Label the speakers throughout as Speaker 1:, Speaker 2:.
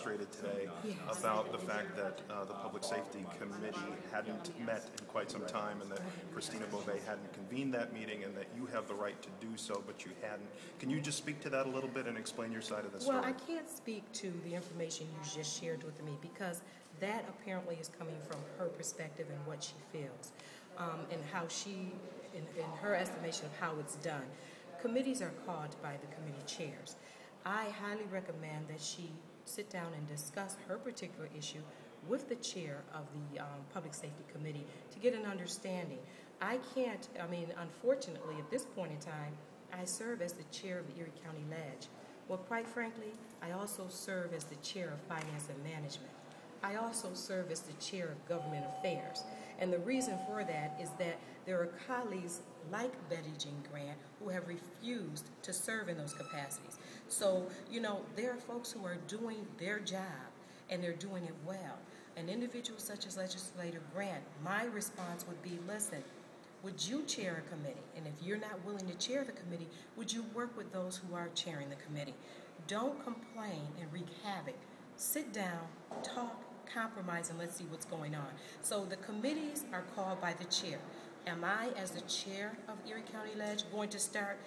Speaker 1: frustrated today about the fact that the Public Safety Committee hadn't met in quite some time, and that Christina Beauvais hadn't convened that meeting, and that you have the right to do so, but you hadn't. Can you just speak to that a little bit and explain your side of the story?
Speaker 2: Well, I can't speak to the information you just shared with me, because that apparently is coming from her perspective and what she feels, and how she, in her estimation of how it's done. Committees are called by the committee chairs. I highly recommend that she sit down and discuss her particular issue with the chair of the Public Safety Committee to get an understanding. Unfortunately, at this point in time, I serve as the chair of the Erie County Ledge. Well, quite frankly, I also serve as the chair of Finance and Management. I also serve as the chair of Government Affairs. And the reason for that is that there are colleagues like Betty Jean Grant who have refused to serve in those capacities. So, there are folks who are doing their job, and they're doing it well. An individual such as Legislator Grant, my response would be, listen, would you chair a committee? And if you're not willing to chair the committee, would you work with those who are chairing the committee? Don't complain and wreak havoc. Sit down, talk, compromise, and let's see what's going on. So the committees are called by the chair. Am I, as the chair of Erie County Ledge, going to start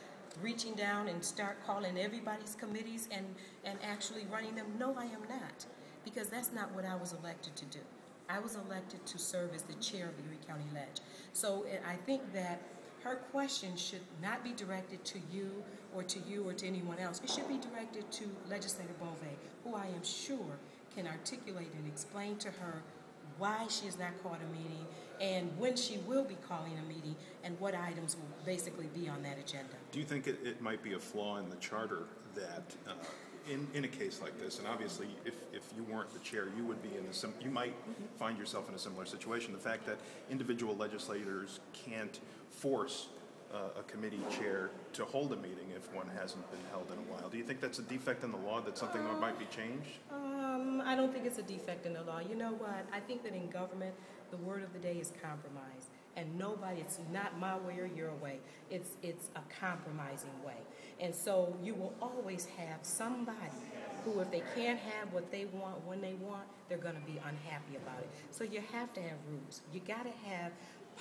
Speaker 2: reaching down and start calling everybody's committees and actually running them? No, I am not, because that's not what I was elected to do. I was elected to serve as the chair of the Erie County Ledge. So I think that her question should not be directed to you or to anyone else. It should be directed to Legislator Beauvais, who I am sure can articulate and explain to her why she has not called a meeting and when she will be calling a meeting and what items will basically be on that agenda.
Speaker 1: Do you think it might be a flaw in the charter that in a case like this, and obviously if you weren't the chair, you would be you might find yourself in a similar situation, the fact that individual legislators can't force a committee chair to hold a meeting if one hasn't been held in a while? Do you think that's a defect in the law, that's something that might be changed?
Speaker 2: I don't think it's a defect in the law. You know what? I think that in government, the word of the day is compromise. And it's not my way or your way. It's a compromising way. And so you will always have somebody who, if they can't have what they want when they want, they're going to be unhappy about it. So you have to have rules. You got to have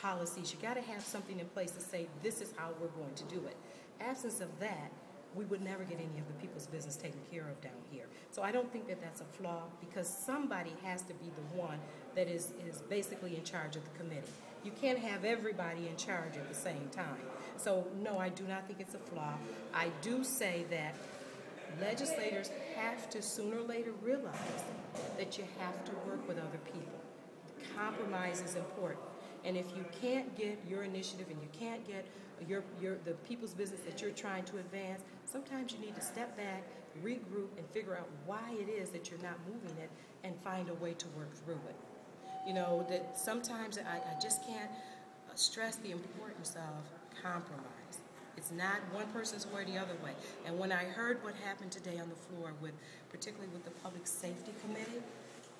Speaker 2: policies. You got to have something in place to say, this is how we're going to do it. Absence of that, we would never get any of the people's business taken care of down here. So I don't think that that's a flaw, because somebody has to be the one that is basically in charge of the committee. You can't have everybody in charge at the same time. So no, I do not think it's a flaw. I do say that legislators have to sooner or later realize that you have to work with other people. Compromise is important. And if you can't get your initiative and you can't get the people's business that you're trying to advance, sometimes you need to step back, regroup, and figure out why it is that you're not moving it and find a way to work through it. That sometimes I just can't stress the importance of compromise. It's not one person's way or the other way. And when I heard what happened today on the floor, particularly with the Public Safety Committee,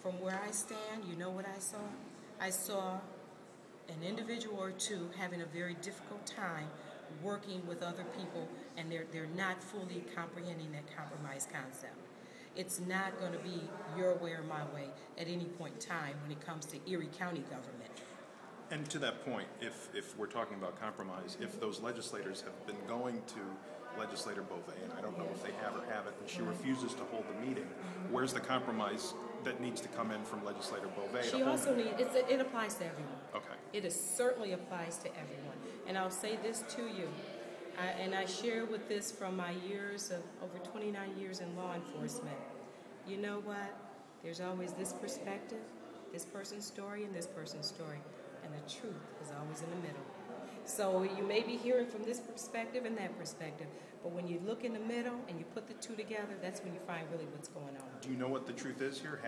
Speaker 2: from where I stand, you know what I saw? I saw an individual or two having a very difficult time working with other people, and they're not fully comprehending that compromise concept. It's not going to be your way or my way at any point in time when it comes to Erie County government.
Speaker 1: And to that point, if we're talking about compromise, if those legislators have been going to Legislator Beauvais, and I don't know if they have or haven't, and she refuses to hold the meeting, where's the compromise that needs to come in from Legislator Beauvais?
Speaker 2: She also needs, it applies to everyone.
Speaker 1: Okay.
Speaker 2: It certainly applies to everyone. And I'll say this to you, and I share with this from my years of over 29 years in law enforcement. You know what? There's always this perspective, this person's story, and this person's story. And the truth is always in the middle. So you may be hearing from this perspective and that perspective, but when you look in the middle and you put the two together, that's when you find really what's going on.
Speaker 1: Do you know what the truth is here?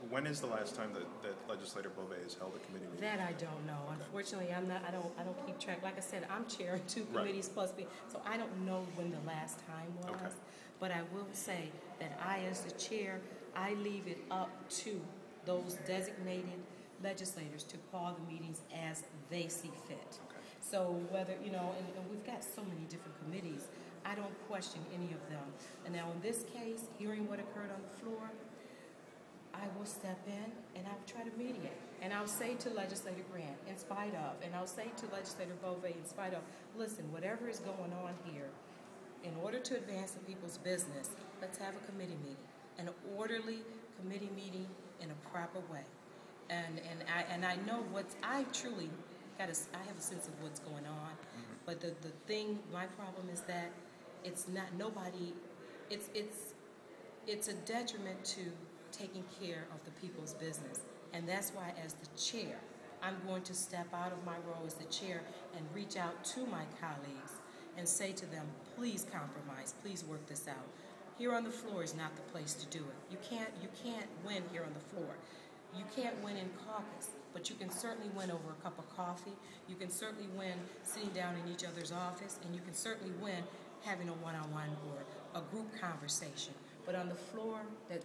Speaker 1: When is the last time that Legislator Beauvais has held a committee meeting?
Speaker 2: That I don't know. Okay. Unfortunately, I don't keep track. Like I said, I'm chairing two committees plus me, so I don't know when the last time was.
Speaker 1: Okay.
Speaker 2: But I will say that I, as the chair, I leave it up to those designated legislators to call the meetings as they see fit.
Speaker 1: Okay.
Speaker 2: So whether, and we've got so many different committees, I don't question any of them. And now in this case, hearing what occurred on the floor, will step in and I will try to mediate. And I'll say to Legislator Grant, in spite of, and I'll say to Legislator Beauvais, in spite of, listen, whatever is going on here, in order to advance the people's business, let's have a committee meeting, an orderly committee meeting in a proper way. And I know I truly I have a sense of what's going on, but the thing, my problem is that it's not nobody, it's a detriment to taking care of the people's business. And that's why, as the chair, I'm going to step out of my role as the chair and reach out to my colleagues and say to them, please compromise, please work this out. Here on the floor is not the place to do it. You can't win here on the floor. You can't win in caucus, but you can certainly win over a cup of coffee. You can certainly win sitting down in each other's office, and you can certainly win having a one-on-one or a group conversation. But on the floor, that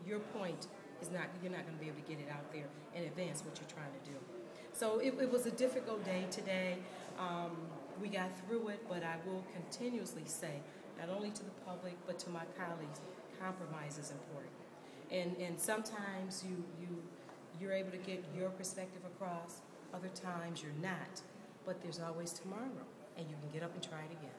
Speaker 2: your point is not, you're not going to be able to get it out there and advance what you're trying to do. So it was a difficult day today. We got through it, but I will continuously say, not only to the public but to my colleagues, compromise is important. And sometimes you're able to get your perspective across. Other times you're not. But there's always tomorrow, and you can get up and try it again.